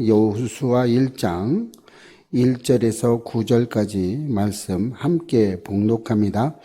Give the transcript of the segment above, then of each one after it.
여호수아 1장 1절에서 9절까지 말씀 함께 봉독합니다.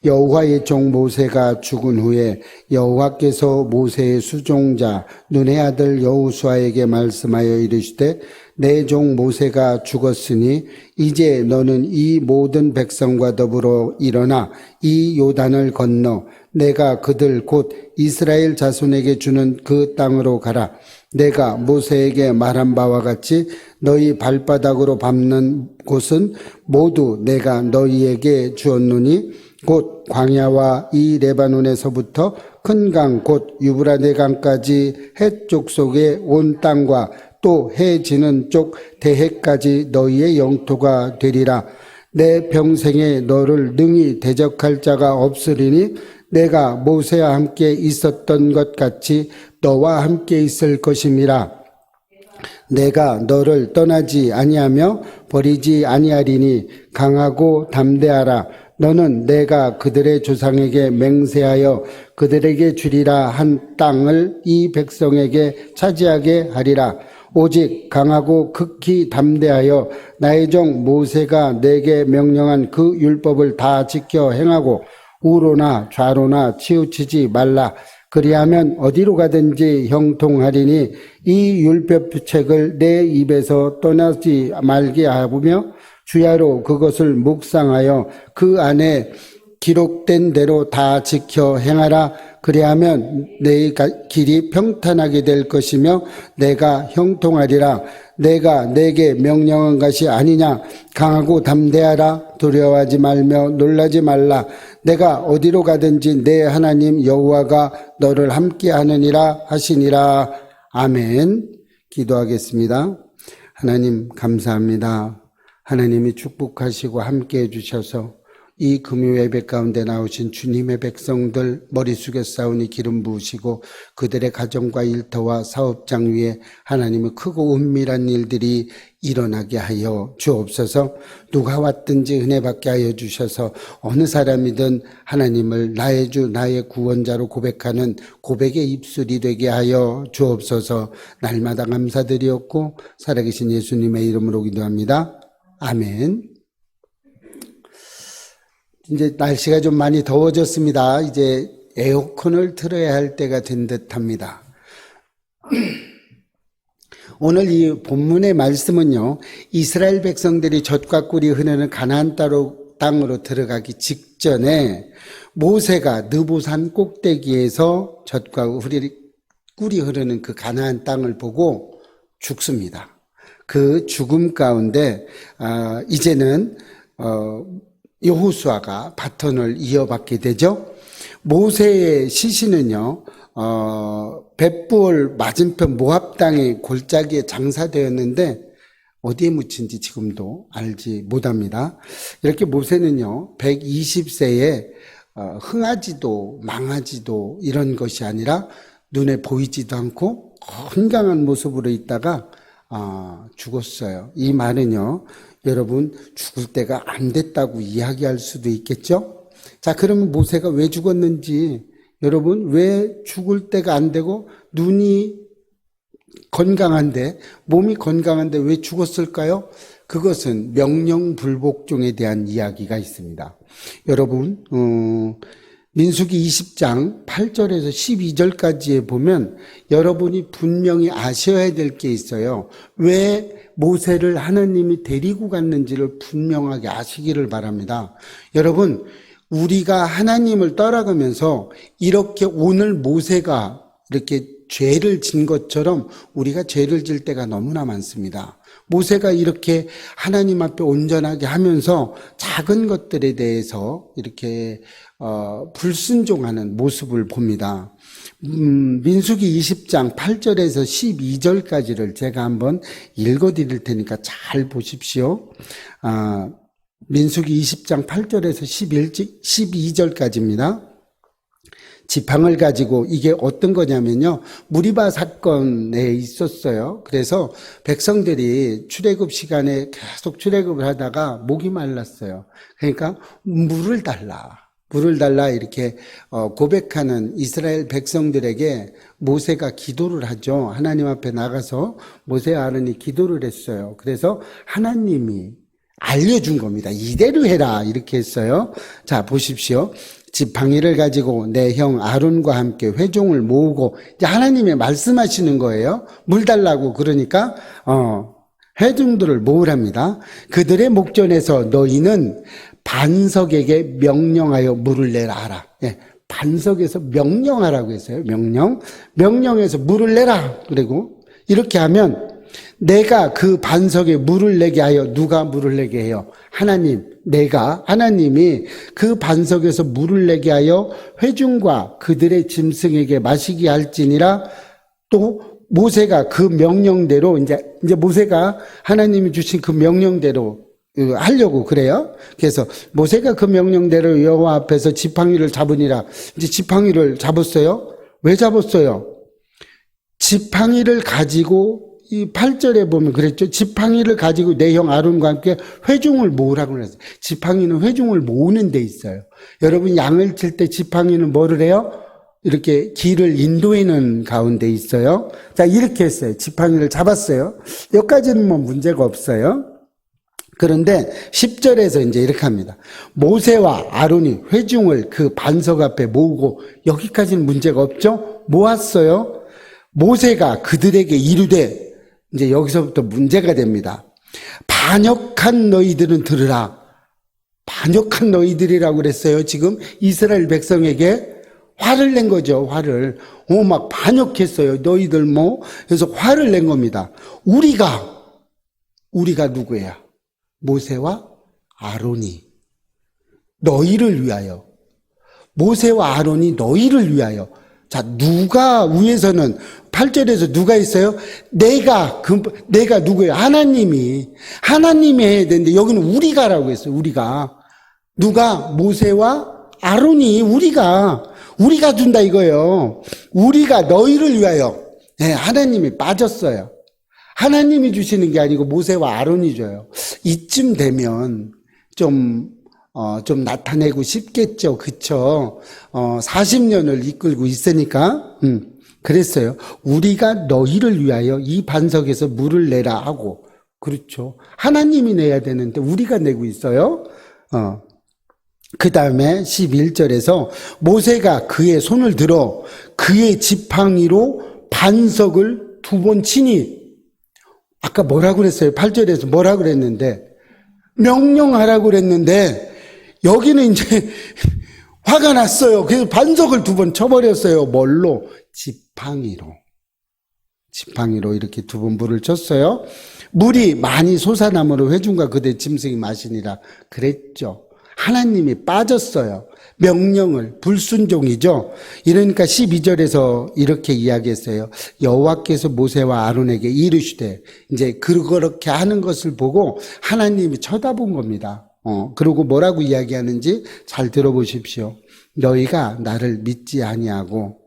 여호와의 종 모세가 죽은 후에 여호와께서 모세의 수종자 눈의 아들 여호수아에게 말씀하여 이르시되 내 종 모세가 죽었으니 이제 너는 이 모든 백성과 더불어 일어나 이 요단을 건너 내가 그들 곧 이스라엘 자손에게 주는 그 땅으로 가라. 내가 모세에게 말한 바와 같이 너희 발바닥으로 밟는 곳은 모두 내가 너희에게 주었노니 곧 광야와 이 레바논에서부터 큰 강 곧 유브라데 강까지 해쪽 속의 온 땅과 또 해 지는 쪽 대해까지 너희의 영토가 되리라. 내 평생에 너를 능히 대적할 자가 없으리니 내가 모세와 함께 있었던 것 같이 너와 함께 있을 것임이라. 내가 너를 떠나지 아니하며 버리지 아니하리니 강하고 담대하라. 너는 내가 그들의 조상에게 맹세하여 그들에게 주리라 한 땅을 이 백성에게 차지하게 하리라. 오직 강하고 극히 담대하여 나의 종 모세가 내게 명령한 그 율법을 다 지켜 행하고 우로나 좌로나 치우치지 말라. 그리하면 어디로 가든지 형통하리니 이 율법책을 내 입에서 떠나지 말게 하며 주야로 그것을 묵상하여 그 안에 기록된 대로 다 지켜 행하라. 그리하면 내 길이 평탄하게 될 것이며 내가 형통하리라. 내가 내게 명령한 것이 아니냐. 강하고 담대하라. 두려워하지 말며 놀라지 말라. 내가 어디로 가든지 내 하나님 여호와가 너를 함께 하느니라 하시니라. 아멘. 기도하겠습니다. 하나님 감사합니다. 하나님이 축복하시고 함께 해주셔서 이 금요 예배 가운데 나오신 주님의 백성들 머리 숙여 싸우니 기름 부으시고 그들의 가정과 일터와 사업장 위에 하나님의 크고 은밀한 일들이 일어나게 하여 주옵소서. 누가 왔든지 은혜 받게 하여 주셔서 어느 사람이든 하나님을 나의 주 나의 구원자로 고백하는 고백의 입술이 되게 하여 주옵소서. 날마다 감사드리옵고 살아계신 예수님의 이름으로 기도합니다. 아멘. 이제 날씨가 좀 많이 더워졌습니다. 이제 에어컨을 틀어야 할 때가 된 듯합니다. 오늘 이 본문의 말씀은요, 이스라엘 백성들이 젖과 꿀이 흐르는 가나안 땅으로 들어가기 직전에 모세가 느보산 꼭대기에서 젖과 꿀이 흐르는 그 가나안 땅을 보고 죽습니다. 그 죽음 가운데 이제는 여호수아가 바톤을 이어받게 되죠. 모세의 시신은요, 벳부올 맞은편 모압 땅의 골짜기에 장사되었는데 어디에 묻힌지 지금도 알지 못합니다. 이렇게 모세는요, 120세에 흥하지도 망하지도 이런 것이 아니라 눈에 보이지도 않고 건강한 모습으로 있다가 죽었어요. 이 말은요, 여러분 죽을 때가 안 됐다고 이야기할 수도 있겠죠? 자, 그러면 모세가 왜 죽었는지, 여러분 왜 죽을 때가 안 되고 눈이 건강한데 몸이 건강한데 왜 죽었을까요? 그것은 명령불복종에 대한 이야기가 있습니다. 여러분 민수기 20장 8절에서 12절까지에 보면 여러분이 분명히 아셔야 될 게 있어요. 왜 모세를 하나님이 데리고 갔는지를 분명하게 아시기를 바랍니다. 여러분, 우리가 하나님을 떠나가면서 이렇게 오늘 모세가 이렇게 죄를 진 것처럼 우리가 죄를 질 때가 너무나 많습니다. 모세가 이렇게 하나님 앞에 온전하게 하면서 작은 것들에 대해서 이렇게 불순종하는 모습을 봅니다. 민수기 20장 8절에서 12절까지를 제가 한번 읽어드릴 테니까 잘 보십시오. 민수기 20장 8절에서 12절까지입니다. 지팡을 가지고 이게 어떤 거냐면요, 무리바 사건에 있었어요. 그래서 백성들이 출애굽 시간에 계속 출애굽을 하다가 목이 말랐어요. 그러니까 물을 달라. 물을 달라 이렇게 고백하는 이스라엘 백성들에게 모세가 기도를 하죠. 하나님 앞에 나가서 모세와 아론이 기도를 했어요. 그래서 하나님이 알려준 겁니다. 이대로 해라 이렇게 했어요. 자, 보십시오. 지팡이를 가지고 내 형 아론과 함께 회중을 모으고, 이제 하나님이 말씀하시는 거예요. 물 달라고. 그러니까 회중들을 모으랍니다. 그들의 목전에서 너희는 반석에게 명령하여 물을 내라 하라. 예, 반석에서 명령하라고 했어요. 명령해서 물을 내라. 그리고 이렇게 하면 내가 그 반석에 물을 내게 하여, 누가 물을 내게 해요? 하나님이 그 반석에서 물을 내게 하여 회중과 그들의 짐승에게 마시게 할지니라. 또 모세가 그 명령대로 이제 모세가 하나님이 주신 그 명령대로 하려고 그래요. 그래서 모세가 그 명령대로 여호와 앞에서 지팡이를 잡으니라. 이제 지팡이를 잡았어요. 왜 잡았어요? 지팡이를 가지고, 이 8절에 보면 그랬죠. 지팡이를 가지고 내 형 아론과 함께 회중을 모으라고 그랬어요. 지팡이는 회중을 모으는 데 있어요. 여러분, 양을 칠 때 지팡이는 뭐를 해요? 이렇게 길을 인도하는 가운데 있어요. 자, 이렇게 했어요. 지팡이를 잡았어요. 여기까지는 뭐 문제가 없어요. 그런데 10절에서 이제 이렇게 합니다. 모세와 아론이 회중을 그 반석 앞에 모으고, 여기까지는 문제가 없죠? 모았어요. 모세가 그들에게 이르되, 이제 여기서부터 문제가 됩니다. 반역한 너희들은 들으라. 반역한 너희들이라고 그랬어요. 지금 이스라엘 백성에게 화를 낸 거죠. 화를. 막 반역했어요. 너희들 뭐. 그래서 화를 낸 겁니다. 우리가 누구야? 모세와 아론이 너희를 위하여. 모세와 아론이 너희를 위하여. 자, 누가 위에서는 8절에서 누가 있어요? 내가 누구예요? 하나님이 해야 되는데 여기는 우리가라고 했어요. 우리가. 누가? 모세와 아론이 우리가 준다 이거예요. 우리가 너희를 위하여. 네, 하나님이 빠졌어요. 하나님이 주시는 게 아니고 모세와 아론이 줘요. 이쯤 되면 좀 나타내고 싶겠죠. 그쵸? 40년을 이끌고 있으니까, 그랬어요. 우리가 너희를 위하여 이 반석에서 물을 내라 하고, 그렇죠. 하나님이 내야 되는데 우리가 내고 있어요. 그 다음에 11절에서 모세가 그의 손을 들어 그의 지팡이로 반석을 2번 치니, 아까 뭐라고 그랬어요? 8절에서 뭐라고 그랬는데, 명령하라고 그랬는데, 여기는 이제 화가 났어요. 그래서 반석을 2번 쳐버렸어요. 뭘로? 지팡이로 이렇게 2번 물을 쳤어요. 물이 많이 솟아남으로 회중과 그대 짐승이 마시니라 그랬죠. 하나님이 빠졌어요. 명령을, 불순종이죠. 이러니까 12절에서 이렇게 이야기했어요. 여호와께서 모세와 아론에게 이르시되, 이제 그렇게 하는 것을 보고 하나님이 쳐다본 겁니다. 그리고 뭐라고 이야기하는지 잘 들어보십시오. 너희가 나를 믿지 아니하고,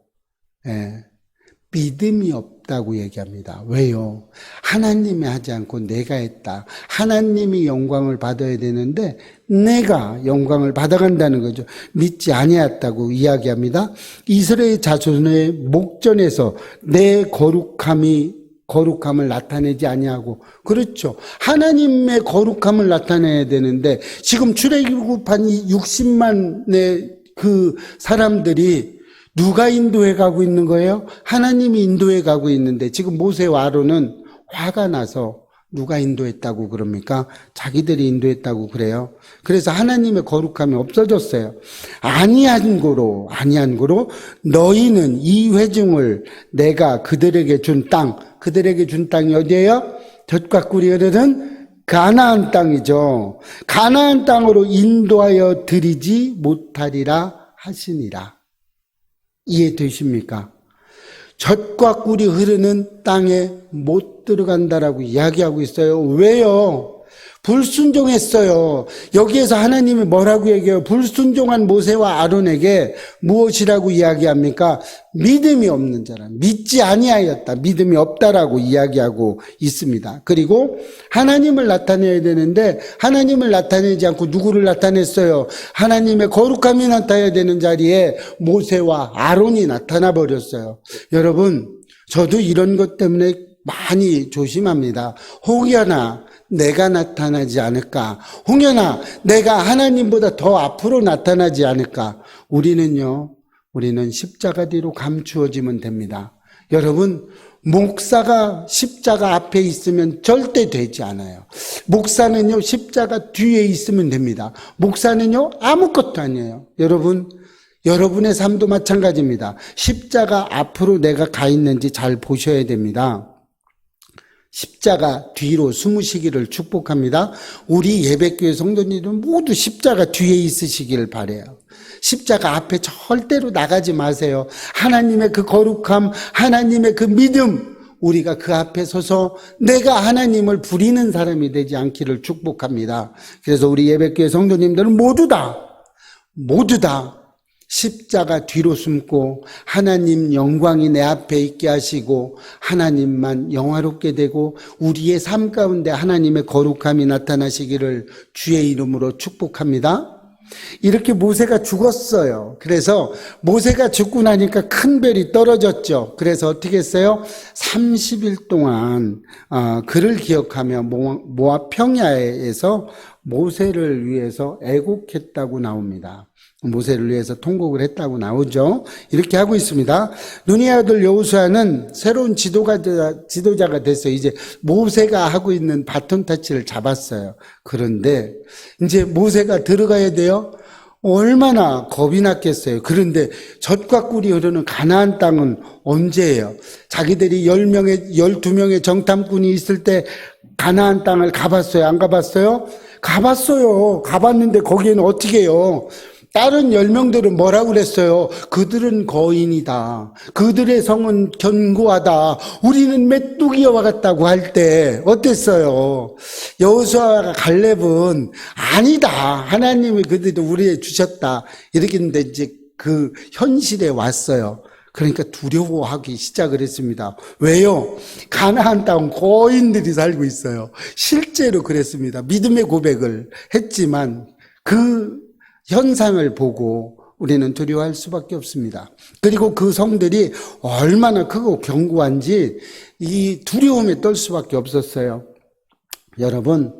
믿음이 없다고 얘기합니다. 왜요? 하나님이 하지 않고 내가 했다. 하나님이 영광을 받아야 되는데 내가 영광을 받아간다는 거죠. 믿지 아니했다고 이야기합니다. 이스라엘 자손의 목전에서 내 거룩함을 나타내지 아니하고, 그렇죠. 하나님의 거룩함을 나타내야 되는데 지금 출애굽한 60만의 그 사람들이 누가 인도해 가고 있는 거예요? 하나님이 인도해 가고 있는데 지금 모세와 아론은 화가 나서 누가 인도했다고 그럽니까? 자기들이 인도했다고 그래요. 그래서 하나님의 거룩함이 없어졌어요. 아니한 고로 너희는 이 회중을 내가 그들에게 준 땅이 어디예요? 젖과 꿀이 흐르는 가나안 땅이죠. 가나안 땅으로 인도하여 드리지 못하리라 하시니라. 이해되십니까? 젖과 꿀이 흐르는 땅에 못 들어간다라고 이야기하고 있어요. 왜요? 불순종했어요. 여기에서 하나님이 뭐라고 얘기해요? 불순종한 모세와 아론에게 무엇이라고 이야기합니까? 믿음이 없는 자라, 믿지 아니하였다, 믿음이 없다라고 이야기하고 있습니다. 그리고 하나님을 나타내야 되는데 하나님을 나타내지 않고 누구를 나타냈어요? 하나님의 거룩함이 나타나야 되는 자리에 모세와 아론이 나타나 버렸어요. 여러분, 저도 이런 것 때문에 많이 조심합니다. 혹여나 내가 나타나지 않을까? 혹여나 내가 하나님보다 더 앞으로 나타나지 않을까? 우리는 십자가 뒤로 감추어지면 됩니다. 여러분, 목사가 십자가 앞에 있으면 절대 되지 않아요. 목사는요, 십자가 뒤에 있으면 됩니다. 목사는요, 아무것도 아니에요. 여러분의 삶도 마찬가지입니다. 십자가 앞으로 내가 가 있는지 잘 보셔야 됩니다. 십자가 뒤로 숨으시기를 축복합니다. 우리 예배교회 성도님들은 모두 십자가 뒤에 있으시기를 바라요. 십자가 앞에 절대로 나가지 마세요. 하나님의 그 거룩함, 하나님의 그 믿음, 우리가 그 앞에 서서 내가 하나님을 부리는 사람이 되지 않기를 축복합니다. 그래서 우리 예배교회 성도님들은 모두 다 십자가 뒤로 숨고 하나님 영광이 내 앞에 있게 하시고 하나님만 영화롭게 되고 우리의 삶 가운데 하나님의 거룩함이 나타나시기를 주의 이름으로 축복합니다. 이렇게 모세가 죽었어요. 그래서 모세가 죽고 나니까 큰 별이 떨어졌죠. 그래서 어떻게 했어요? 30일 동안 그를 기억하며 모압 평야에서 모세를 위해서 애곡했다고 나옵니다. 모세를 위해서 통곡을 했다고 나오죠. 이렇게 하고 있습니다. 눈의 아들 여호수아는 새로운 지도자가 됐어요. 이제 모세가 하고 있는 바톤 터치를 잡았어요. 그런데 이제 모세가 들어가야 돼요. 얼마나 겁이 났겠어요. 그런데 젖과 꿀이 흐르는 가나안 땅은 언제예요? 자기들이 12명의 정탐꾼이 있을 때 가나안 땅을 가봤어요? 안 가봤어요? 가봤어요. 가봤는데 거기에는 어떻게 해요? 다른 10명들은 뭐라고 그랬어요? 그들은 거인이다. 그들의 성은 견고하다. 우리는 메뚜기와 같다고 할 때 어땠어요? 여호수아와 갈렙은 아니다. 하나님이 그들도 우리에게 주셨다. 이렇게 했는데 이제 그 현실에 왔어요. 그러니까 두려워하기 시작을 했습니다. 왜요? 가나안 땅 거인들이 살고 있어요. 실제로 그랬습니다. 믿음의 고백을 했지만 그 현상을 보고 우리는 두려워할 수밖에 없습니다. 그리고 그 성들이 얼마나 크고 견고한지 이 두려움에 떨 수밖에 없었어요. 여러분,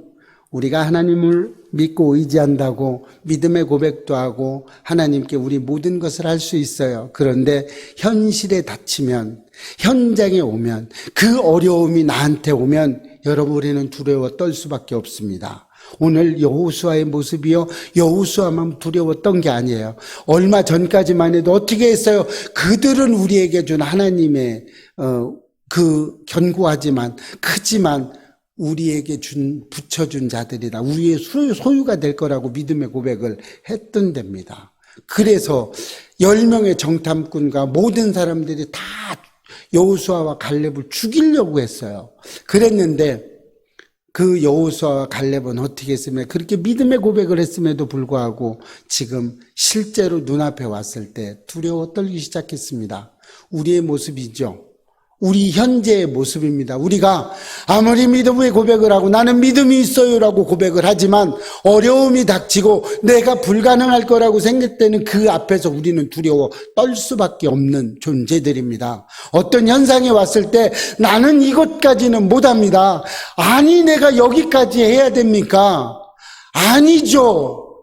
우리가 하나님을 믿고 의지한다고 믿음의 고백도 하고 하나님께 우리 모든 것을 할 수 있어요. 그런데 현실에 닥치면, 현장에 오면, 그 어려움이 나한테 오면 여러분, 우리는 두려워 떨 수밖에 없습니다. 오늘 여호수아의 모습이요, 여호수아만 두려웠던 게 아니에요. 얼마 전까지만 해도 어떻게 했어요? 그들은 우리에게 준 하나님의 그 견고하지만 크지만 우리에게 붙여준 자들이다. 우리의 소유가 될 거라고 믿음의 고백을 했던 데입니다. 그래서 10명의 정탐꾼과 모든 사람들이 다 여호수아와 갈렙을 죽이려고 했어요. 그랬는데 그 여호수아와 갈렙은 어떻게 했으면 그렇게 믿음의 고백을 했음에도 불구하고 지금 실제로 눈앞에 왔을 때 두려워 떨기 시작했습니다. 우리의 모습이죠. 우리 현재의 모습입니다. 우리가 아무리 믿음의 고백을 하고 나는 믿음이 있어요라고 고백을 하지만 어려움이 닥치고 내가 불가능할 거라고 생각되는 그 앞에서 우리는 두려워 떨 수밖에 없는 존재들입니다. 어떤 현상이 왔을 때 나는 이것까지는 못합니다. 아니, 내가 여기까지 해야 됩니까? 아니죠.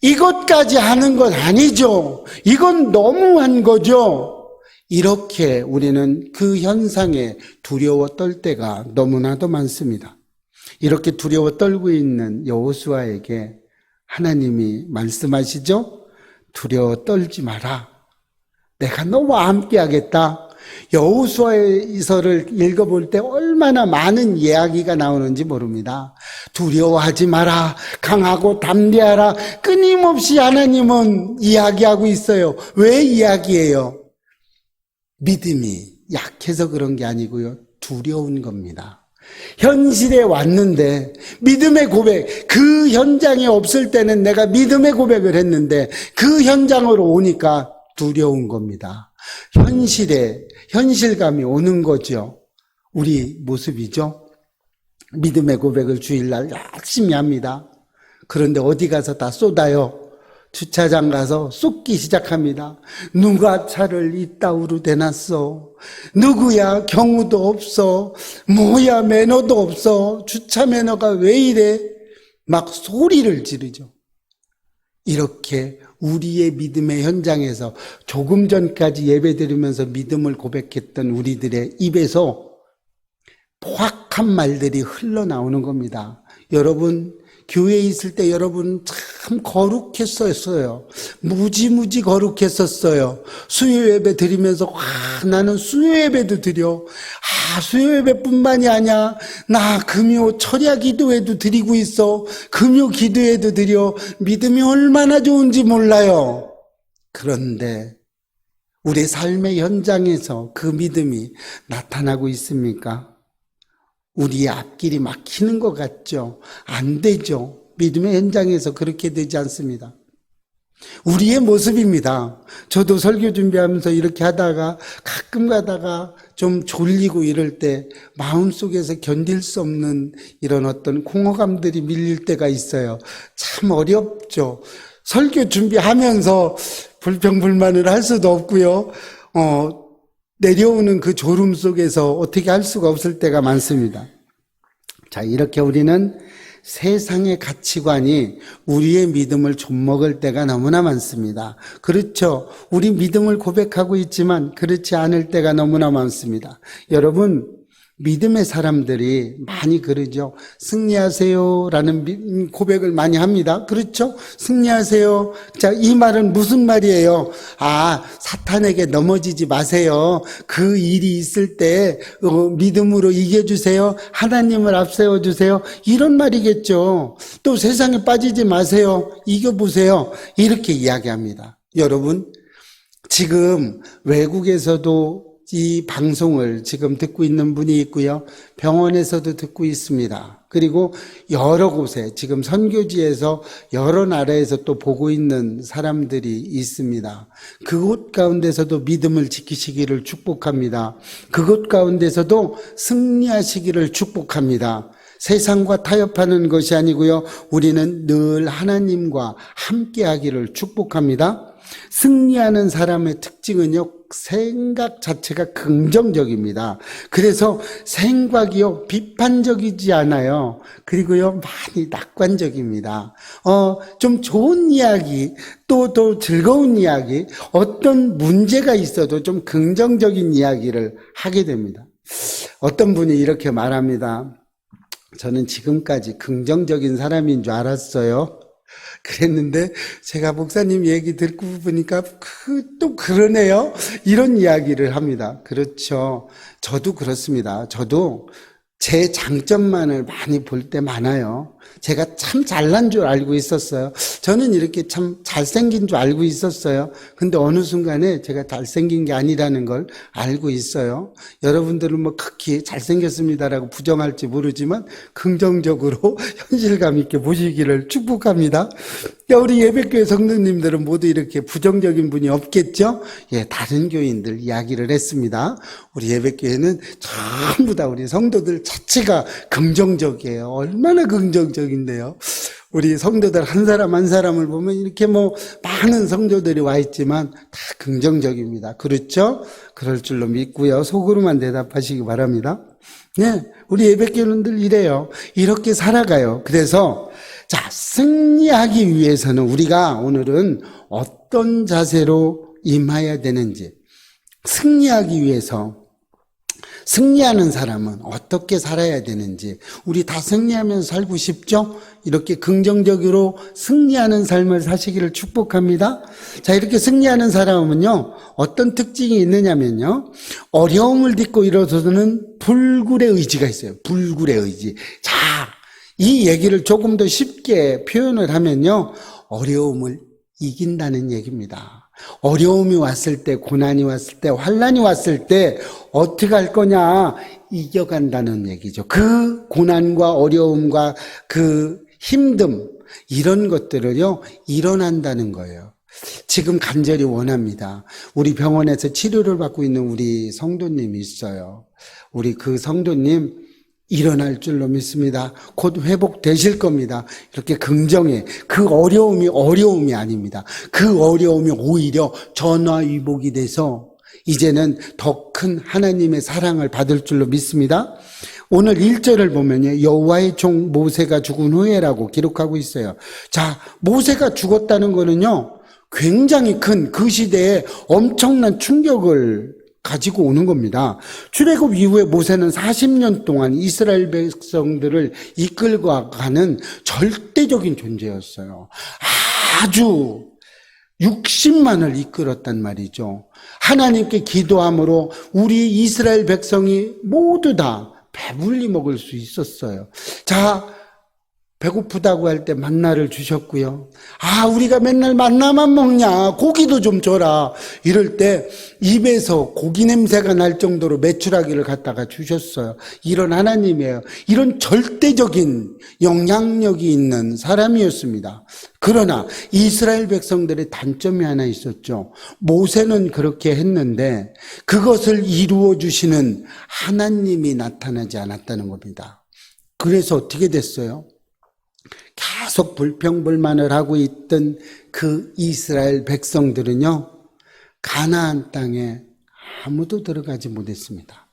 이것까지 하는 건 아니죠. 이건 너무한 거죠. 이렇게 우리는 그 현상에 두려워 떨 때가 너무나도 많습니다. 이렇게 두려워 떨고 있는 여호수아에게 하나님이 말씀하시죠? 두려워 떨지 마라. 내가 너와 함께 하겠다. 여호수아서를 읽어볼 때 얼마나 많은 이야기가 나오는지 모릅니다. 두려워하지 마라. 강하고 담대하라. 끊임없이 하나님은 이야기하고 있어요. 왜 이야기해요? 믿음이 약해서 그런 게 아니고요. 두려운 겁니다. 현실에 왔는데 믿음의 고백, 그 현장에 없을 때는 내가 믿음의 고백을 했는데 그 현장으로 오니까 두려운 겁니다. 현실감이 오는 거죠. 우리 모습이죠. 믿음의 고백을 주일날 열심히 합니다. 그런데 어디 가서 다 쏟아요. 주차장 가서 쏟기 시작합니다. 누가 차를 이따위로 대놨어? 누구야? 경우도 없어. 뭐야? 매너도 없어. 주차 매너가 왜 이래? 막 소리를 지르죠. 이렇게 우리의 믿음의 현장에서 조금 전까지 예배드리면서 믿음을 고백했던 우리들의 입에서 포악한 말들이 흘러나오는 겁니다. 여러분, 교회에 있을 때 여러분 참 거룩했었어요. 무지무지 거룩했었어요. 수요예배 드리면서 나는 수요예배도 드려. 수요예배뿐만이 아니야. 나 금요 철야 기도회도 드리고 있어. 금요 기도회도 드려. 믿음이 얼마나 좋은지 몰라요. 그런데 우리 삶의 현장에서 그 믿음이 나타나고 있습니까? 우리의 앞길이 막히는 것 같죠? 안 되죠. 믿음의 현장에서 그렇게 되지 않습니다. 우리의 모습입니다. 저도 설교 준비하면서 이렇게 하다가 가끔 가다가 좀 졸리고 이럴 때 마음속에서 견딜 수 없는 이런 어떤 공허감들이 밀릴 때가 있어요. 참 어렵죠. 설교 준비하면서 불평불만을 할 수도 없고요. 내려오는 그 졸음 속에서 어떻게 할 수가 없을 때가 많습니다. 자, 이렇게 우리는 세상의 가치관이 우리의 믿음을 좀먹을 때가 너무나 많습니다. 그렇죠. 우리 믿음을 고백하고 있지만 그렇지 않을 때가 너무나 많습니다. 여러분, 믿음의 사람들이 많이 그러죠. 승리하세요 라는 고백을 많이 합니다. 그렇죠? 승리하세요. 자, 이 말은 무슨 말이에요? 사탄에게 넘어지지 마세요. 그 일이 있을 때 믿음으로 이겨주세요. 하나님을 앞세워주세요. 이런 말이겠죠. 또 세상에 빠지지 마세요. 이겨보세요. 이렇게 이야기합니다. 여러분, 지금 외국에서도 이 방송을 지금 듣고 있는 분이 있고요. 병원에서도 듣고 있습니다. 그리고 여러 곳에 지금 선교지에서 여러 나라에서 또 보고 있는 사람들이 있습니다. 그곳 가운데서도 믿음을 지키시기를 축복합니다. 그곳 가운데서도 승리하시기를 축복합니다. 세상과 타협하는 것이 아니고요. 우리는 늘 하나님과 함께하기를 축복합니다. 승리하는 사람의 특징은요, 생각 자체가 긍정적입니다. 그래서 생각이요, 비판적이지 않아요. 그리고요, 많이 낙관적입니다. 좀 좋은 이야기, 또 즐거운 이야기, 어떤 문제가 있어도 좀 긍정적인 이야기를 하게 됩니다. 어떤 분이 이렇게 말합니다. 저는 지금까지 긍정적인 사람인 줄 알았어요. 그랬는데 제가 목사님 얘기 듣고 보니까 또 그러네요. 이런 이야기를 합니다. 그렇죠. 저도 그렇습니다. 저도 제 장점만을 많이 볼 때 많아요. 제가 참 잘난 줄 알고 있었어요. 저는 이렇게 참 잘생긴 줄 알고 있었어요. 근데 어느 순간에 제가 잘생긴 게 아니라는 걸 알고 있어요. 여러분들은 뭐 극히 잘생겼습니다라고 부정할지 모르지만 긍정적으로 현실감 있게 보시기를 축복합니다. 우리 예배교회 성도님들은 모두 이렇게 부정적인 분이 없겠죠? 예, 다른 교인들 이야기를 했습니다. 우리 예배교회는 전부 다 우리 성도들 자체가 긍정적이에요. 얼마나 긍정적인데요. 우리 성도들 한 사람 한 사람을 보면 이렇게 많은 성도들이 와 있지만 다 긍정적입니다. 그렇죠? 그럴 줄로 믿고요. 속으로만 대답하시기 바랍니다. 네, 우리 예배교회는 늘 이래요. 이렇게 살아가요. 그래서 승리하기 위해서는 우리가 오늘은 어떤 자세로 임해야 되는지, 승리하기 위해서 승리하는 사람은 어떻게 살아야 되는지, 우리 다 승리하면서 살고 싶죠? 이렇게 긍정적으로 승리하는 삶을 사시기를 축복합니다. 자, 이렇게 승리하는 사람은요, 어떤 특징이 있느냐면요, 어려움을 딛고 일어서는 불굴의 의지가 있어요. 불굴의 의지. 자, 이 얘기를 조금 더 쉽게 표현을 하면요, 어려움을 이긴다는 얘기입니다. 어려움이 왔을 때, 고난이 왔을 때, 환난이 왔을 때 어떻게 할 거냐? 이겨간다는 얘기죠. 그 고난과 어려움과 그 힘듦, 이런 것들을요, 일어난다는 거예요. 지금 간절히 원합니다. 우리 병원에서 치료를 받고 있는 우리 성도님이 있어요. 우리 그 성도님 일어날 줄로 믿습니다. 곧 회복되실 겁니다. 이렇게 긍정해. 그 어려움이 아닙니다. 그 어려움이 오히려 전화위복이 돼서 이제는 더 큰 하나님의 사랑을 받을 줄로 믿습니다. 오늘 1절을 보면요, 여호와의 종 모세가 죽은 후에라고 기록하고 있어요. 자, 모세가 죽었다는 거는요, 굉장히 큰 그 시대에 엄청난 충격을 가지고 오는 겁니다. 출애굽 이후에 모세는 40년 동안 이스라엘 백성들을 이끌고 가는 절대적인 존재였어요. 아주 60만을 이끌었단 말이죠. 하나님께 기도함으로 우리 이스라엘 백성이 모두 다 배불리 먹을 수 있었어요. 자, 배고프다고 할 때 만나를 주셨고요. 아, 우리가 맨날 만나만 먹냐? 고기도 좀 줘라. 이럴 때 입에서 고기 냄새가 날 정도로 메추라기를 갖다가 주셨어요. 이런 하나님이에요. 이런 절대적인 영향력이 있는 사람이었습니다. 그러나 이스라엘 백성들의 단점이 하나 있었죠. 모세는 그렇게 했는데 그것을 이루어 주시는 하나님이 나타나지 않았다는 겁니다. 그래서 어떻게 됐어요? 계속 불평불만을 하고 있던 그 이스라엘 백성들은요, 가나안 땅에 아무도 들어가지 못했습니다.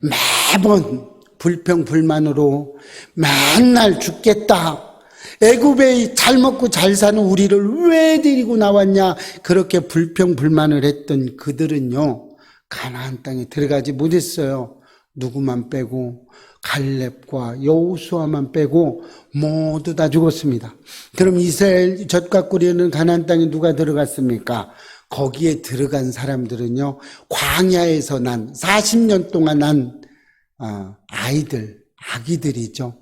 매번 불평불만으로 맨날 죽겠다, 애굽에 잘 먹고 잘 사는 우리를 왜 데리고 나왔냐, 그렇게 불평불만을 했던 그들은요, 가나안 땅에 들어가지 못했어요. 누구만 빼고 갈렙과 여호수아만 빼고 모두 다 죽었습니다. 그럼 이스라엘 젖과 꿀이는 가나안 땅에 누가 들어갔습니까? 거기에 들어간 사람들은요, 광야에서 난 40년 동안 난 아이들, 아기들이죠.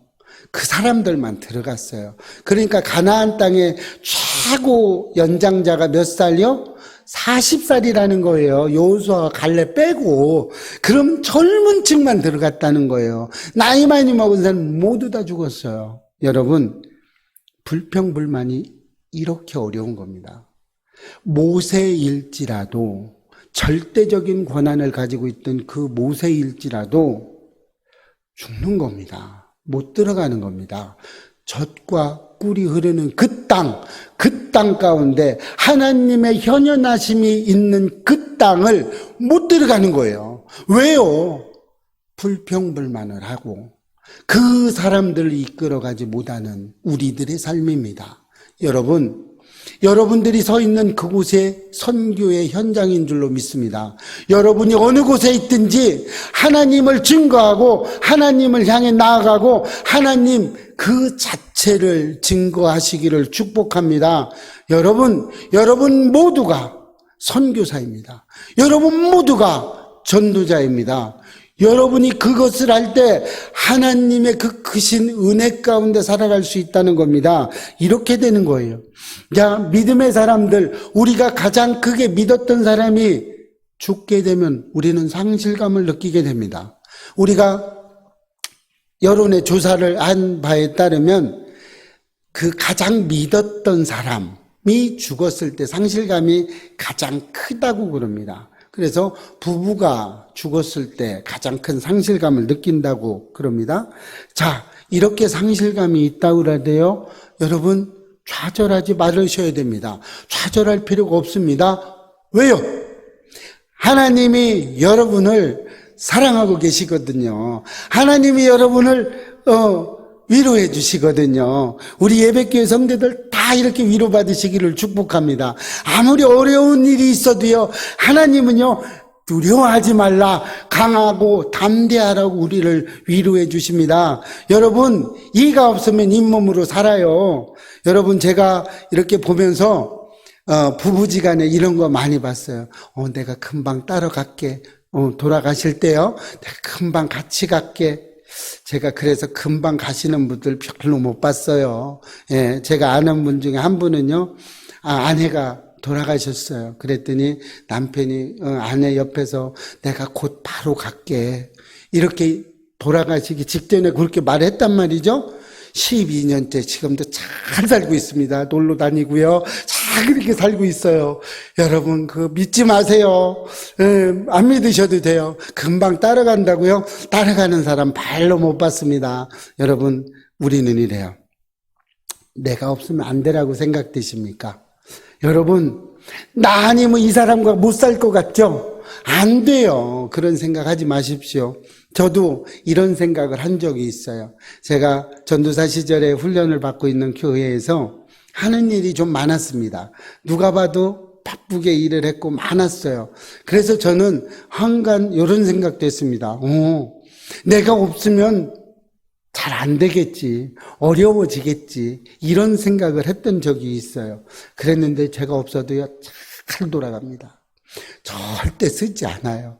그 사람들만 들어갔어요. 그러니까 가나안 땅의 최고 연장자가 몇 살이요? 40살이라는 거예요. 여호수아와 갈렙 빼고. 그럼 젊은 층만 들어갔다는 거예요. 나이 많이 먹은 사람 모두 다 죽었어요. 여러분, 불평불만이 이렇게 어려운 겁니다. 모세일지라도, 절대적인 권한을 가지고 있던 그 모세일지라도 죽는 겁니다. 못 들어가는 겁니다. 젖과 꿀이 흐르는 그 땅 가운데 하나님의 현현하심이 있는 그 땅을 못 들어가는 거예요. 왜요? 불평불만을 하고 그 사람들을 이끌어가지 못하는 우리들의 삶입니다. 여러분들이 서 있는 그곳에 선교의 현장인 줄로 믿습니다. 여러분이 어느 곳에 있든지 하나님을 증거하고 하나님을 향해 나아가고 하나님 그 자체를 증거하시기를 축복합니다. 여러분 모두가 선교사입니다. 여러분 모두가 전도자입니다. 여러분이 그것을 할 때 하나님의 그 크신 은혜 가운데 살아갈 수 있다는 겁니다. 이렇게 되는 거예요. 자, 믿음의 사람들, 우리가 가장 크게 믿었던 사람이 죽게 되면 우리는 상실감을 느끼게 됩니다. 우리가 여론의 조사를 한 바에 따르면 그 가장 믿었던 사람이 죽었을 때 상실감이 가장 크다고 그럽니다. 그래서 부부가 죽었을 때 가장 큰 상실감을 느낀다고 그럽니다. 자, 이렇게 상실감이 있다고 그러는데요, 여러분 좌절하지 말으셔야 됩니다. 좌절할 필요가 없습니다. 왜요? 하나님이 여러분을 사랑하고 계시거든요. 하나님이 여러분을 위로해 주시거든요. 우리 예배교회 성도들 다 이렇게 위로받으시기를 축복합니다. 아무리 어려운 일이 있어도요, 하나님은요, 두려워하지 말라, 강하고 담대하라고 우리를 위로해 주십니다. 여러분, 이가 없으면 잇몸으로 살아요. 여러분, 제가 이렇게 보면서 부부지간에 이런 거 많이 봤어요. 내가 금방 따라갈게. 돌아가실 때요, 내가 금방 같이 갈게. 제가 그래서 금방 가시는 분들 별로 못 봤어요. 예, 제가 아는 분 중에 한 분은요, 아내가 돌아가셨어요. 그랬더니 남편이 아내 옆에서 내가 곧 바로 갈게. 이렇게 돌아가시기 직전에 그렇게 말했단 말이죠. 12년째 지금도 잘 살고 있습니다. 놀러 다니고요. 잘 그렇게 살고 있어요. 여러분 믿지 마세요. 안 믿으셔도 돼요. 금방 따라간다고요? 따라가는 사람 발로 못 봤습니다. 여러분 우리는 이래요. 내가 없으면 안 되라고 생각되십니까? 여러분 나 아니면 이 사람과 못 살 것 같죠? 안 돼요. 그런 생각하지 마십시오. 저도 이런 생각을 한 적이 있어요. 제가 전도사 시절에 훈련을 받고 있는 교회에서 하는 일이 좀 많았습니다. 누가 봐도 바쁘게 일을 했고 많았어요. 그래서 저는 한간 이런 생각도 했습니다. 내가 없으면 잘 안 되겠지, 어려워지겠지, 이런 생각을 했던 적이 있어요. 그랬는데 제가 없어도요 잘 돌아갑니다. 절대 쓰지 않아요.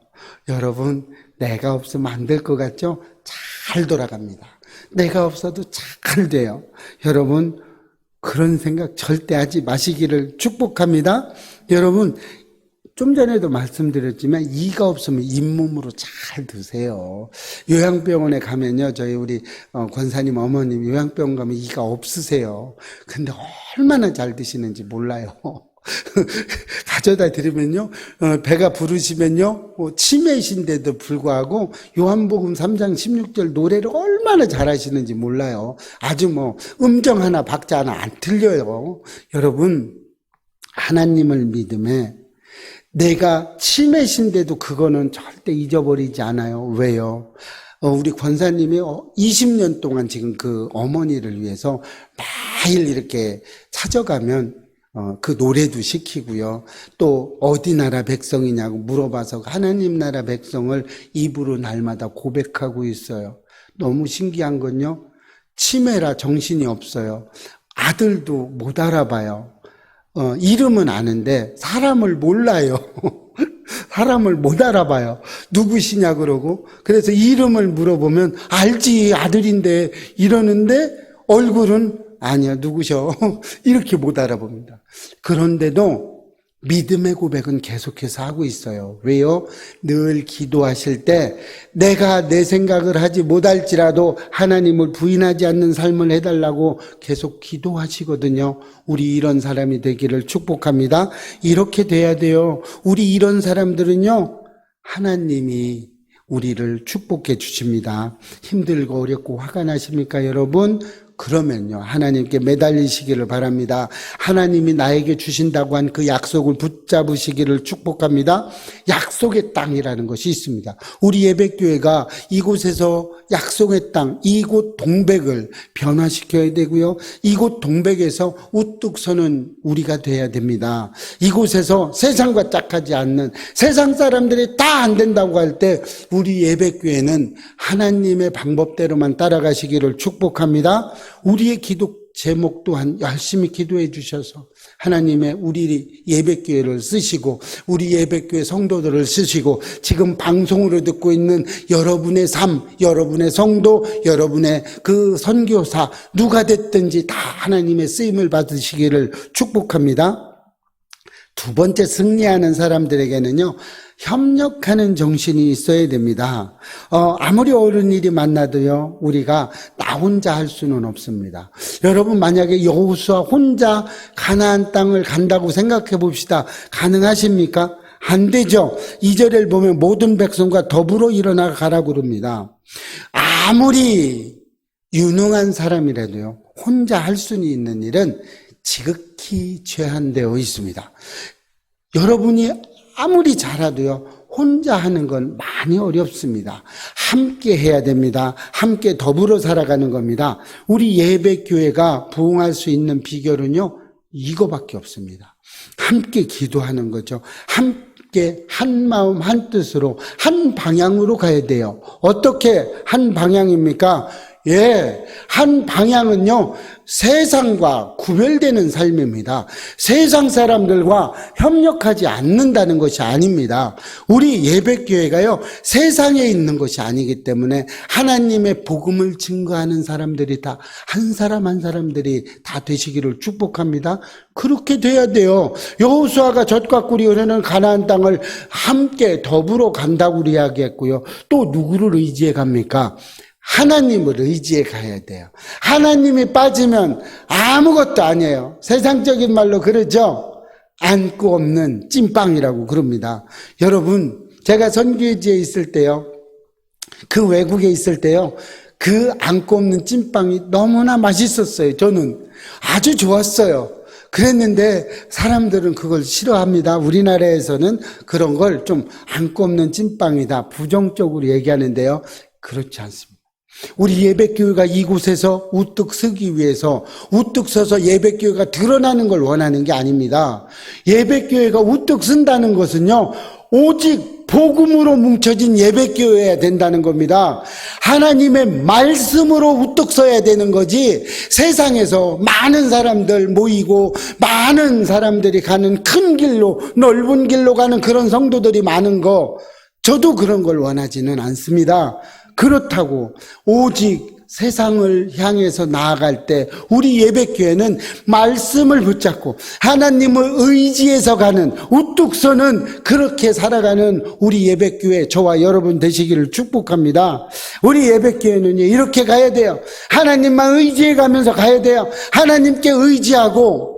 여러분 내가 없으면 안 될 것 같죠? 잘 돌아갑니다. 내가 없어도 잘 돼요. 여러분 그런 생각 절대 하지 마시기를 축복합니다. 여러분 좀 전에도 말씀드렸지만 이가 없으면 잇몸으로 잘 드세요. 요양병원에 가면요, 저희 우리 권사님 어머님 요양병원 가면 이가 없으세요. 근데 얼마나 잘 드시는지 몰라요. 가져다 드리면요, 배가 부르시면요, 치매이신데도 불구하고 요한복음 3장 16절 노래를 얼마나 잘하시는지 몰라요. 아주 음정 하나 박자 하나 안 틀려요. 여러분 하나님을 믿음에 내가 치매신데도 그거는 절대 잊어버리지 않아요. 왜요? 우리 권사님이 20년 동안 지금 그 어머니를 위해서 매일 이렇게 찾아가면 그 노래도 시키고요. 또 어디 나라 백성이냐고 물어봐서 하나님 나라 백성을 입으로 날마다 고백하고 있어요. 너무 신기한 건요, 치매라 정신이 없어요. 아들도 못 알아봐요. 이름은 아는데 사람을 몰라요. 사람을 못 알아봐요. 누구시냐 그러고, 그래서 이름을 물어보면 알지 아들인데 이러는데 얼굴은 아니야 누구셔 이렇게 못 알아봅니다. 그런데도 믿음의 고백은 계속해서 하고 있어요. 왜요? 늘 기도하실 때 내가 내 생각을 하지 못할지라도 하나님을 부인하지 않는 삶을 해달라고 계속 기도하시거든요. 우리 이런 사람이 되기를 축복합니다. 이렇게 돼야 돼요. 우리 이런 사람들은요, 하나님이 우리를 축복해 주십니다. 힘들고 어렵고 화가 나십니까 여러분? 그러면요, 하나님께 매달리시기를 바랍니다. 하나님이 나에게 주신다고 한 그 약속을 붙잡으시기를 축복합니다. 약속의 땅이라는 것이 있습니다. 우리 예배교회가 이곳에서 약속의 땅, 이곳 동백을 변화시켜야 되고요. 이곳 동백에서 우뚝 서는 우리가 돼야 됩니다. 이곳에서 세상과 짝하지 않는, 세상 사람들이 다 안 된다고 할 때 우리 예배교회는 하나님의 방법대로만 따라가시기를 축복합니다. 우리의 기도 제목 또한 열심히 기도해 주셔서 하나님의 우리 예배교회를 쓰시고 우리 예배교회 성도들을 쓰시고 지금 방송으로 듣고 있는 여러분의 삶, 여러분의 성도, 여러분의 그 선교사 누가 됐든지 다 하나님의 쓰임을 받으시기를 축복합니다. 두 번째, 승리하는 사람들에게는요, 협력하는 정신이 있어야 됩니다. 아무리 어려운 일이 만나도요, 우리가 나 혼자 할 수는 없습니다. 여러분, 만약에 여호수아 혼자 가나안 땅을 간다고 생각해 봅시다. 가능하십니까? 안 되죠. 2절을 보면 모든 백성과 더불어 일어나 가라고 그럽니다. 아무리 유능한 사람이라도요, 혼자 할 수 있는 일은 지극히 제한되어 있습니다. 여러분이 아무리 잘해도요, 혼자 하는 건 많이 어렵습니다. 함께 해야 됩니다. 함께 더불어 살아가는 겁니다. 우리 예배교회가 부흥할 수 있는 비결은요, 이거밖에 없습니다. 함께 기도하는 거죠. 함께 한 마음 한 뜻으로 한 방향으로 가야 돼요. 어떻게 한 방향입니까? 예, 한 방향은요, 세상과 구별되는 삶입니다. 세상 사람들과 협력하지 않는다는 것이 아닙니다. 우리 예배교회가요, 세상에 있는 것이 아니기 때문에 하나님의 복음을 증거하는 사람들이 다, 한 사람 한 사람들이 다 되시기를 축복합니다. 그렇게 돼야 돼요. 여호수아가 젖과 꿀이 흐르는 가나안 땅을 함께 더불어 간다고 이야기했고요. 또 누구를 의지해 갑니까? 하나님을 의지해 가야 돼요. 하나님이 빠지면 아무것도 아니에요. 세상적인 말로 그러죠. 안고 없는 찐빵이라고 그럽니다. 여러분, 제가 선교지에 있을 때요, 그 외국에 있을 때요, 그 안고 없는 찐빵이 너무나 맛있었어요. 저는 아주 좋았어요. 그랬는데 사람들은 그걸 싫어합니다. 우리나라에서는 그런 걸 좀 안고 없는 찐빵이다, 부정적으로 얘기하는데요, 그렇지 않습니다. 우리 예배교회가 이곳에서 우뚝 서기 위해서 우뚝 서서 예배교회가 드러나는 걸 원하는 게 아닙니다. 예배교회가 우뚝 선다는 것은요, 오직 복음으로 뭉쳐진 예배교회여야 된다는 겁니다. 하나님의 말씀으로 우뚝 서야 되는 거지, 세상에서 많은 사람들 모이고 많은 사람들이 가는 큰 길로, 넓은 길로 가는 그런 성도들이 많은 거, 저도 그런 걸 원하지는 않습니다. 그렇다고 오직 세상을 향해서 나아갈 때 우리 예배교회는 말씀을 붙잡고 하나님을 의지해서 가는, 우뚝 서는, 그렇게 살아가는 우리 예배교회, 저와 여러분 되시기를 축복합니다. 우리 예배교회는 이렇게 가야 돼요. 하나님만 의지해 가면서 가야 돼요. 하나님께 의지하고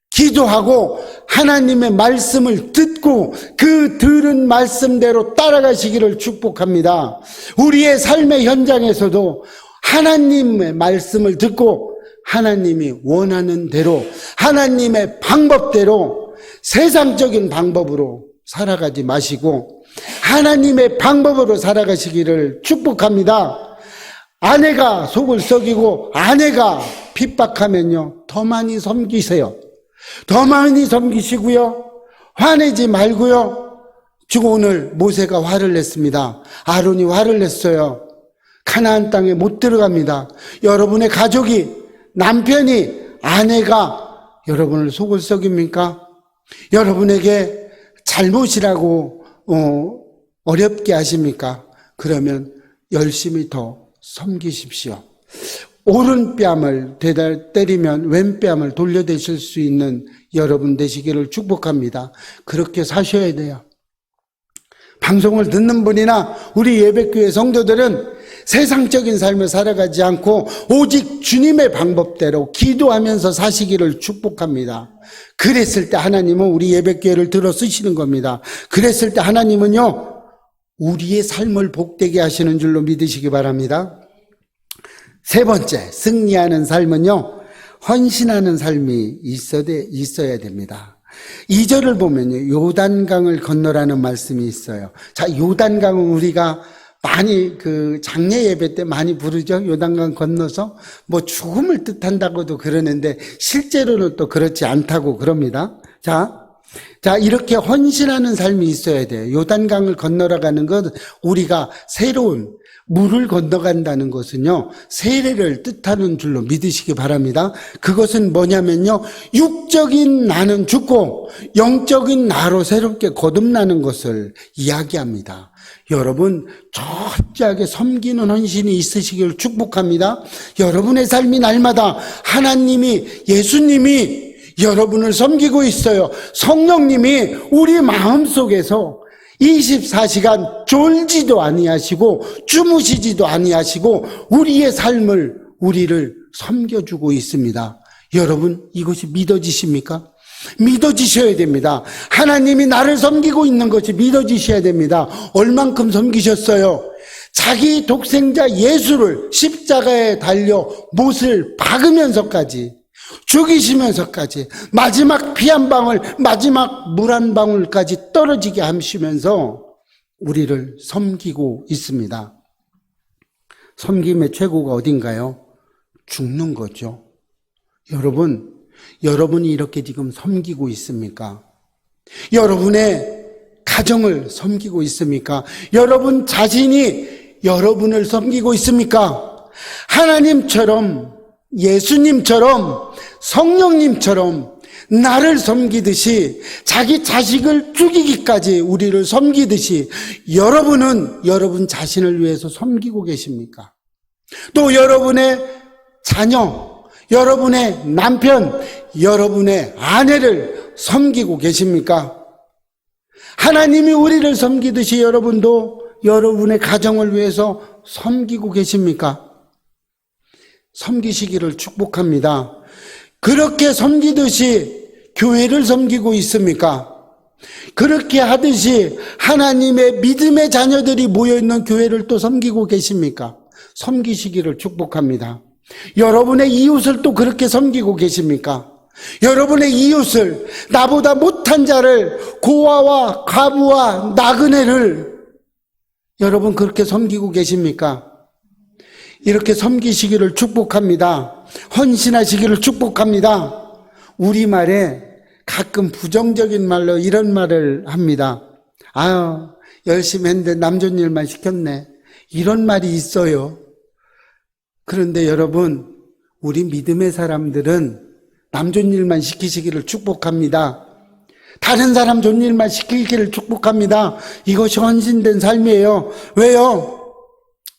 기도하고 하나님의 말씀을 듣고 그 들은 말씀대로 따라가시기를 축복합니다. 우리의 삶의 현장에서도 하나님의 말씀을 듣고 하나님이 원하는 대로, 하나님의 방법대로, 세상적인 방법으로 살아가지 마시고 하나님의 방법으로 살아가시기를 축복합니다. 아내가 속을 썩이고 아내가 핍박하면요, 더 많이 섬기세요. 더 많이 섬기시고요, 화내지 말고요. 지금 오늘 모세가 화를 냈습니다. 아론이 화를 냈어요. 가나안 땅에 못 들어갑니다. 여러분의 가족이, 남편이, 아내가 여러분을 속을 썩입니까? 여러분에게 잘못이라고 어렵게 하십니까? 그러면 열심히 더 섬기십시오. 오른뺨을 때리면 왼뺨을 돌려대실 수 있는 여러분 되시기를 축복합니다. 그렇게 사셔야 돼요. 방송을 듣는 분이나 우리 예배교회 성도들은 세상적인 삶을 살아가지 않고 오직 주님의 방법대로 기도하면서 사시기를 축복합니다. 그랬을 때 하나님은 우리 예배교회를 들어 쓰시는 겁니다. 그랬을 때 하나님은요, 우리의 삶을 복되게 하시는 줄로 믿으시기 바랍니다. 세 번째, 승리하는 삶은요, 헌신하는 삶이 있어야 됩니다. 2절을 보면요, 요단강을 건너라는 말씀이 있어요. 자, 요단강은 우리가 많이 장례 예배 때 많이 부르죠. 요단강 건너서 뭐 죽음을 뜻한다고도 그러는데 실제로는 또 그렇지 않다고 그럽니다. 자, 이렇게 헌신하는 삶이 있어야 돼요. 요단강을 건너가는 것, 우리가 새로운 물을 건너간다는 것은요, 세례를 뜻하는 줄로 믿으시기 바랍니다. 그것은 뭐냐면요, 육적인 나는 죽고 영적인 나로 새롭게 거듭나는 것을 이야기합니다. 여러분, 철저하게 섬기는 헌신이 있으시길 축복합니다. 여러분의 삶이 날마다 하나님이, 예수님이 여러분을 섬기고 있어요. 성령님이 우리 마음속에서 24시간 졸지도 아니하시고 주무시지도 아니하시고 우리의 삶을, 우리를 섬겨주고 있습니다. 여러분, 이것이 믿어지십니까? 믿어지셔야 됩니다. 하나님이 나를 섬기고 있는 것이 믿어지셔야 됩니다. 얼만큼 섬기셨어요? 자기 독생자 예수를 십자가에 달려 못을 박으면서까지, 죽이시면서까지, 마지막 피 한 방울, 마지막 물 한 방울까지 떨어지게 하시면서 우리를 섬기고 있습니다. 섬김의 최고가 어딘가요? 죽는 거죠. 여러분이 이렇게 지금 섬기고 있습니까? 여러분의 가정을 섬기고 있습니까? 여러분 자신이 여러분을 섬기고 있습니까? 하나님처럼, 예수님처럼, 성령님처럼 나를 섬기듯이, 자기 자식을 죽이기까지 우리를 섬기듯이 여러분은 여러분 자신을 위해서 섬기고 계십니까? 또 여러분의 자녀, 여러분의 남편, 여러분의 아내를 섬기고 계십니까? 하나님이 우리를 섬기듯이 여러분도 여러분의 가정을 위해서 섬기고 계십니까? 섬기시기를 축복합니다. 그렇게 섬기듯이 교회를 섬기고 있습니까? 그렇게 하듯이 하나님의 믿음의 자녀들이 모여있는 교회를 또 섬기고 계십니까? 섬기시기를 축복합니다. 여러분의 이웃을 또 그렇게 섬기고 계십니까? 여러분의 이웃을, 나보다 못한 자를, 고아와 과부와 나그네를 여러분 그렇게 섬기고 계십니까? 이렇게 섬기시기를 축복합니다. 헌신하시기를 축복합니다. 우리말에 가끔 부정적인 말로 이런 말을 합니다. 아유, 열심히 했는데 남존 일만 시켰네. 이런 말이 있어요. 그런데 여러분, 우리 믿음의 사람들은 남존 일만 시키시기를 축복합니다. 다른 사람 존 일만 시키기를 축복합니다. 이것이 헌신된 삶이에요. 왜요?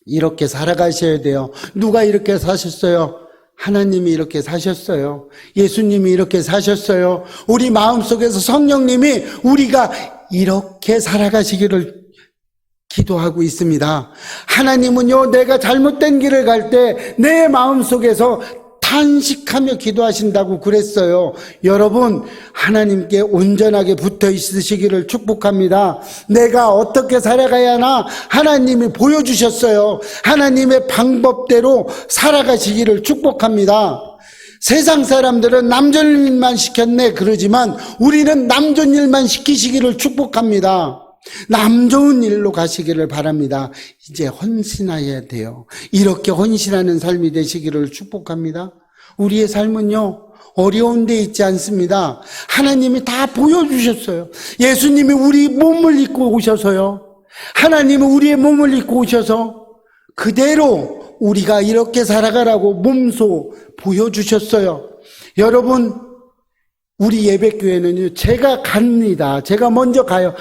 이렇게 살아가셔야 돼요. 누가 이렇게 사셨어요? 하나님이 이렇게 사셨어요. 예수님이 이렇게 사셨어요. 우리 마음속에서 성령님이 우리가 이렇게 살아가시기를 기도하고 있습니다. 하나님은요, 내가 잘못된 길을 갈 때 내 마음속에서 탄식하며 기도하신다고 그랬어요. 여러분, 하나님께 온전하게 붙어 있으시기를 축복합니다. 내가 어떻게 살아가야 하나 하나님이 보여주셨어요. 하나님의 방법대로 살아가시기를 축복합니다. 세상 사람들은 남존 일만 시켰네 그러지만 우리는 남존 일만 시키시기를 축복합니다. 남 좋은 일로 가시기를 바랍니다. 이제 헌신해야 돼요. 이렇게 헌신하는 삶이 되시기를 축복합니다. 우리의 삶은요, 어려운 데 있지 않습니다. 하나님이 다 보여주셨어요. 예수님이 우리 몸을 입고 오셔서요, 하나님은 우리의 몸을 입고 오셔서 그대로 우리가 이렇게 살아가라고 몸소 보여주셨어요. 여러분, 우리 예배교회는요, 제가 갑니다. 제가 먼저 가요.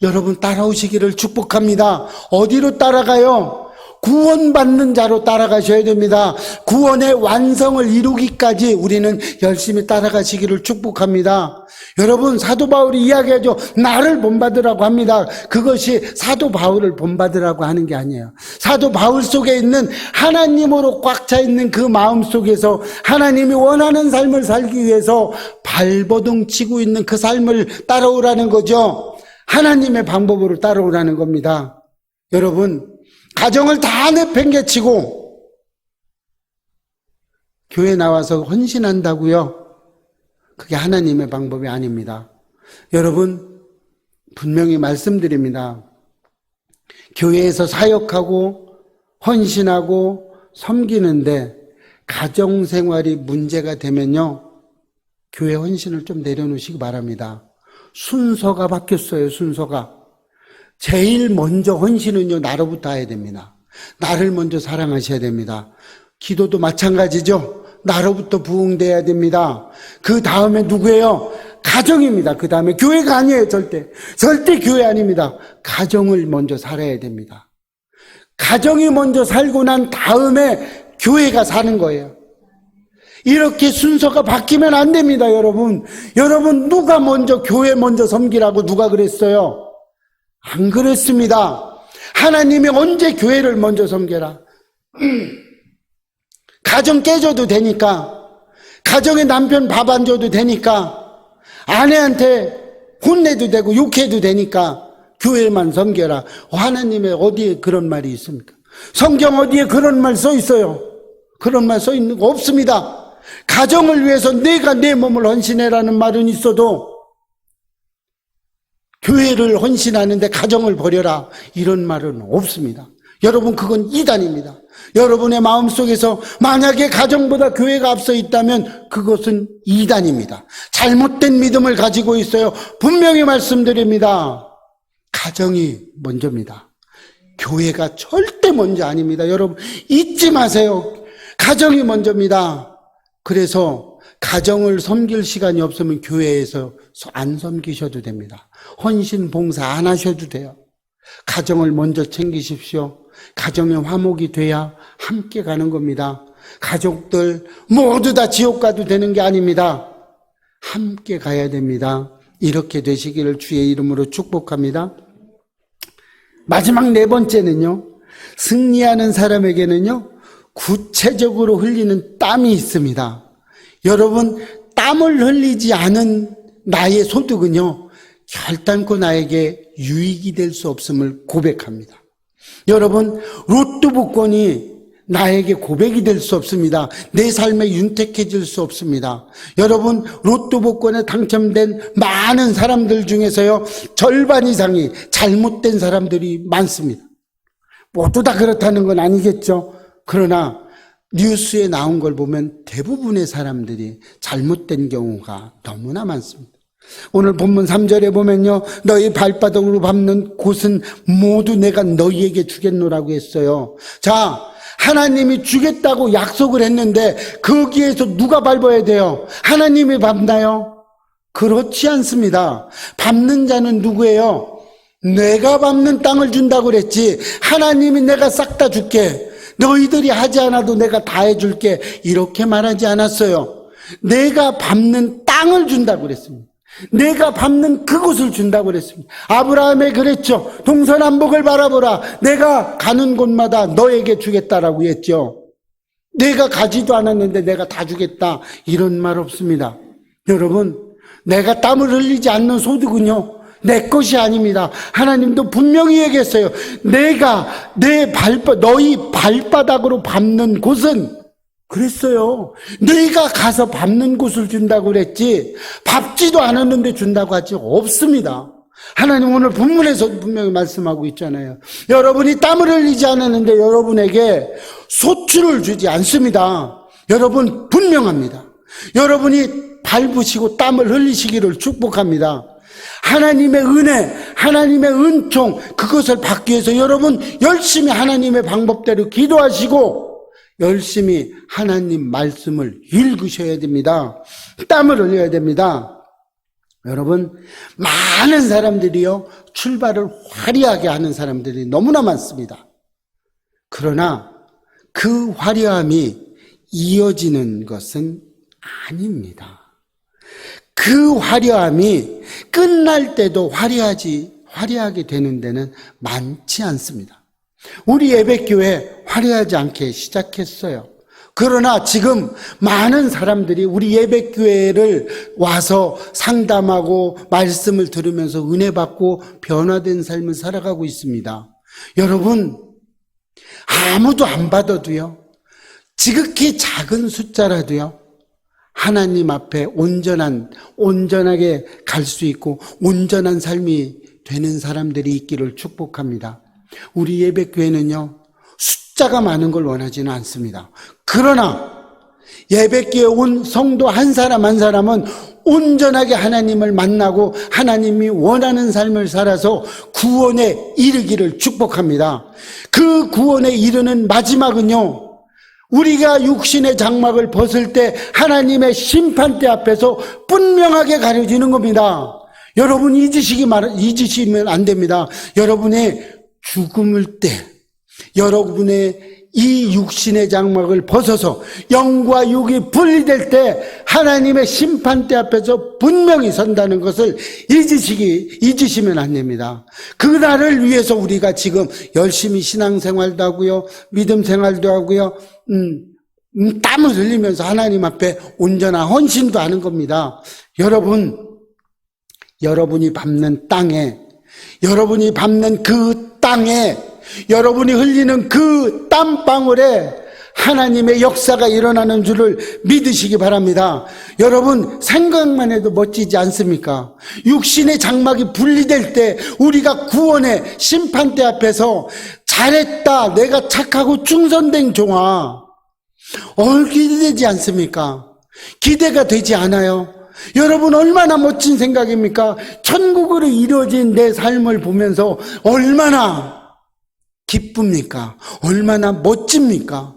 여러분 따라오시기를 축복합니다. 어디로 따라가요? 구원받는 자로 따라가셔야 됩니다. 구원의 완성을 이루기까지 우리는 열심히 따라가시기를 축복합니다. 여러분, 사도 바울이 이야기하죠. 나를 본받으라고 합니다. 그것이 사도 바울을 본받으라고 하는 게 아니에요. 사도 바울 속에 있는 하나님으로 꽉 차 있는 그 마음 속에서 하나님이 원하는 삶을 살기 위해서 발버둥 치고 있는 그 삶을 따라오라는 거죠. 하나님의 방법으로 따라오라는 겁니다. 여러분, 가정을 다 내팽개치고 교회 나와서 헌신한다고요? 그게 하나님의 방법이 아닙니다. 여러분, 분명히 말씀드립니다. 교회에서 사역하고 헌신하고 섬기는데 가정생활이 문제가 되면요, 교회 헌신을 좀 내려놓으시기 바랍니다. 순서가 바뀌었어요. 순서가. 제일 먼저 헌신은요, 나로부터 해야 됩니다. 나를 먼저 사랑하셔야 됩니다. 기도도 마찬가지죠. 나로부터 부응돼야 됩니다. 그 다음에 누구예요? 가정입니다. 그 다음에 교회가 아니에요. 절대 교회 아닙니다. 가정을 먼저 살아야 됩니다. 가정이 먼저 살고 난 다음에 교회가 사는 거예요. 이렇게 순서가 바뀌면 안 됩니다, 여러분. 여러분, 누가 먼저 교회 먼저 섬기라고 누가 그랬어요? 안 그랬습니다. 하나님이 언제 교회를 먼저 섬겨라? 가정 깨져도 되니까, 가정에 남편 밥 안 줘도 되니까, 아내한테 혼내도 되고 욕해도 되니까 교회만 섬겨라. 하나님의 어디에 그런 말이 있습니까? 성경 어디에 그런 말 써 있어요? 그런 말 써 있는 거 없습니다. 가정을 위해서 내가 내 몸을 헌신해라는 말은 있어도 교회를 헌신하는데 가정을 버려라 이런 말은 없습니다. 여러분, 그건 이단입니다. 여러분의 마음속에서 만약에 가정보다 교회가 앞서 있다면 그것은 이단입니다. 잘못된 믿음을 가지고 있어요. 분명히 말씀드립니다. 가정이 먼저입니다. 교회가 절대 먼저 아닙니다. 여러분 잊지 마세요. 가정이 먼저입니다. 그래서 가정을 섬길 시간이 없으면 교회에서 안 섬기셔도 됩니다. 헌신 봉사 안 하셔도 돼요. 가정을 먼저 챙기십시오. 가정의 화목이 돼야 함께 가는 겁니다. 가족들 모두 다 지옥 가도 되는 게 아닙니다. 함께 가야 됩니다. 이렇게 되시기를 주의 이름으로 축복합니다. 마지막 네 번째는요, 승리하는 사람에게는요, 구체적으로 흘리는 땀이 있습니다. 여러분, 땀을 흘리지 않은 나의 소득은요, 결단코 나에게 유익이 될 수 없음을 고백합니다. 여러분, 로또 복권이 나에게 고백이 될 수 없습니다. 내 삶에 윤택해질 수 없습니다. 여러분, 로또 복권에 당첨된 많은 사람들 중에서요, 절반 이상이 잘못된 사람들이 많습니다. 모두 다 그렇다는 건 아니겠죠. 그러나 뉴스에 나온 걸 보면 대부분의 사람들이 잘못된 경우가 너무나 많습니다. 오늘 본문 3절에 보면요, 너희 발바닥으로 밟는 곳은 모두 내가 너희에게 주겠노라고 했어요. 자, 하나님이 주겠다고 약속을 했는데 거기에서 누가 밟아야 돼요? 하나님이 밟나요? 그렇지 않습니다. 밟는 자는 누구예요? 내가 밟는 땅을 준다고 그랬지, 하나님이 내가 싹 다 줄게, 너희들이 하지 않아도 내가 다 해줄게, 이렇게 말하지 않았어요. 내가 밟는 땅을 준다고 그랬습니다. 내가 밟는 그곳을 준다고 그랬습니다. 아브라함에 그랬죠. 동서남북을 바라보라. 내가 가는 곳마다 너에게 주겠다라고 했죠. 내가 가지도 않았는데 내가 다 주겠다, 이런 말 없습니다. 여러분, 내가 땀을 흘리지 않는 소득은요, 내 것이 아닙니다. 하나님도 분명히 얘기했어요. 내가 너희 발바닥으로 밟는 곳은, 그랬어요. 너희가 가서 밟는 곳을 준다고 그랬지, 밟지도 않았는데 준다고 하지 없습니다. 하나님 오늘 본문에서 분명히 말씀하고 있잖아요. 여러분이 땀을 흘리지 않았는데 여러분에게 소출을 주지 않습니다. 여러분 분명합니다. 여러분이 밟으시고 땀을 흘리시기를 축복합니다. 하나님의 은혜, 하나님의 은총, 그것을 받기 위해서 여러분 열심히 하나님의 방법대로 기도하시고 열심히 하나님 말씀을 읽으셔야 됩니다. 땀을 흘려야 됩니다. 여러분, 많은 사람들이요, 출발을 화려하게 하는 사람들이 너무나 많습니다. 그러나 그 화려함이 이어지는 것은 아닙니다. 그 화려함이 끝날 때도 화려하게 되는 데는 많지 않습니다. 우리 예배교회 화려하지 않게 시작했어요. 그러나 지금 많은 사람들이 우리 예배교회를 와서 상담하고 말씀을 들으면서 은혜 받고 변화된 삶을 살아가고 있습니다. 여러분, 아무도 안 받아도요, 지극히 작은 숫자라도요, 하나님 앞에 온전하게 갈 수 있고 온전한 삶이 되는 사람들이 있기를 축복합니다. 우리 예배교회는요, 숫자가 많은 걸 원하지는 않습니다. 그러나 예배교회에 온 성도 한 사람 한 사람은 온전하게 하나님을 만나고 하나님이 원하는 삶을 살아서 구원에 이르기를 축복합니다. 그 구원에 이르는 마지막은요, 우리가 육신의 장막을 벗을 때 하나님의 심판대 앞에서 분명하게 가려지는 겁니다. 여러분 잊으시면 안 됩니다. 여러분의 죽음을 때, 여러분의 이 육신의 장막을 벗어서 영과 육이 분리될 때 하나님의 심판대 앞에서 분명히 선다는 것을 잊으시면 안 됩니다. 그날을 위해서 우리가 지금 열심히 신앙생활도 하고요, 믿음 생활도 하고요, 땀을 흘리면서 하나님 앞에 온전한 헌신도 하는 겁니다. 여러분이 밟는 땅에, 여러분이 밟는 그 땅에, 여러분이 흘리는 그 땀방울에 하나님의 역사가 일어나는 줄을 믿으시기 바랍니다. 여러분, 생각만 해도 멋지지 않습니까? 육신의 장막이 분리될 때 우리가 구원의 심판대 앞에서 잘했다, 내가 착하고 충성된 종아, 기대되지 않습니까? 기대가 되지 않아요? 여러분, 얼마나 멋진 생각입니까? 천국으로 이루어진 내 삶을 보면서 얼마나 기쁩니까? 얼마나 멋집니까?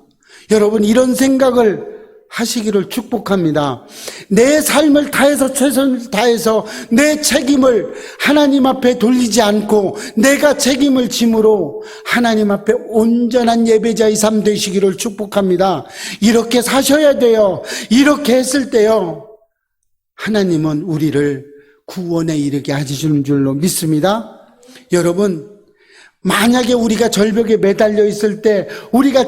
여러분, 이런 생각을 하시기를 축복합니다. 내 삶을 다해서, 최선을 다해서 내 책임을 하나님 앞에 돌리지 않고 내가 책임을 짐으로 하나님 앞에 온전한 예배자의 삶 되시기를 축복합니다. 이렇게 사셔야 돼요. 이렇게 했을 때요, 하나님은 우리를 구원에 이르게 하시는 줄로 믿습니다. 여러분, 만약에 우리가 절벽에 매달려 있을 때, 우리가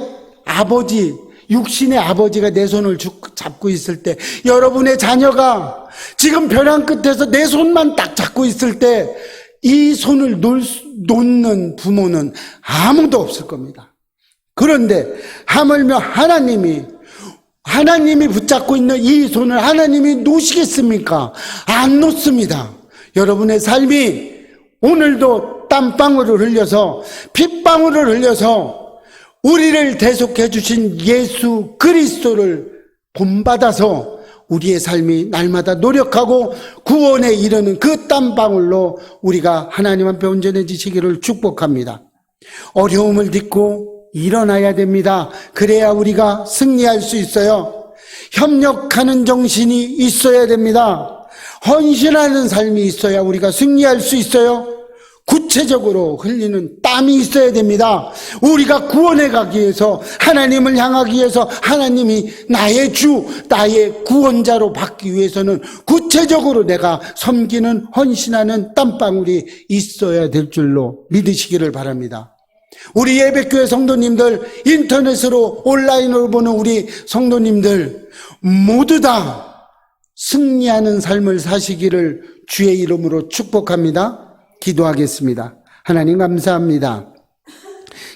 육신의 아버지가 내 손을 잡고 있을 때, 여러분의 자녀가 지금 벼랑 끝에서 내 손만 딱 잡고 있을 때, 이 손을 놓는 부모는 아무도 없을 겁니다. 그런데 하물며 하나님이 붙잡고 있는 이 손을 하나님이 놓으시겠습니까? 안 놓습니다. 여러분의 삶이 오늘도 땀방울을 흘려서, 핏방울을 흘려서 우리를 대속해 주신 예수 그리스도를 본받아서 우리의 삶이 날마다 노력하고 구원에 이르는 그 땀방울로 우리가 하나님 앞에 온전해지시기를 축복합니다. 어려움을 딛고 일어나야 됩니다. 그래야 우리가 승리할 수 있어요. 협력하는 정신이 있어야 됩니다. 헌신하는 삶이 있어야 우리가 승리할 수 있어요. 구체적으로 흘리는 땀이 있어야 됩니다. 우리가 구원에 가기 위해서, 하나님을 향하기 위해서, 하나님이 나의 주, 나의 구원자로 받기 위해서는 구체적으로 내가 섬기는, 헌신하는 땀방울이 있어야 될 줄로 믿으시기를 바랍니다. 우리 예배교회 성도님들, 인터넷으로 온라인으로 보는 우리 성도님들 모두 다 승리하는 삶을 사시기를 주의 이름으로 축복합니다. 기도하겠습니다. 하나님 감사합니다.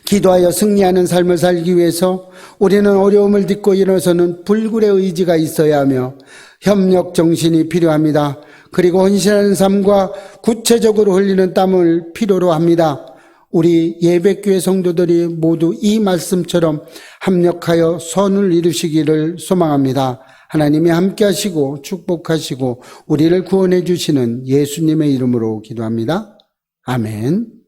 기도하여 승리하는 삶을 살기 위해서 우리는 어려움을 딛고 일어서는 불굴의 의지가 있어야 하며 협력 정신이 필요합니다. 그리고 헌신하는 삶과 구체적으로 흘리는 땀을 필요로 합니다. 우리 예배교회 성도들이 모두 이 말씀처럼 합력하여 선을 이루시기를 소망합니다. 하나님이 함께 하시고 축복하시고 우리를 구원해 주시는 예수님의 이름으로 기도합니다. 아멘.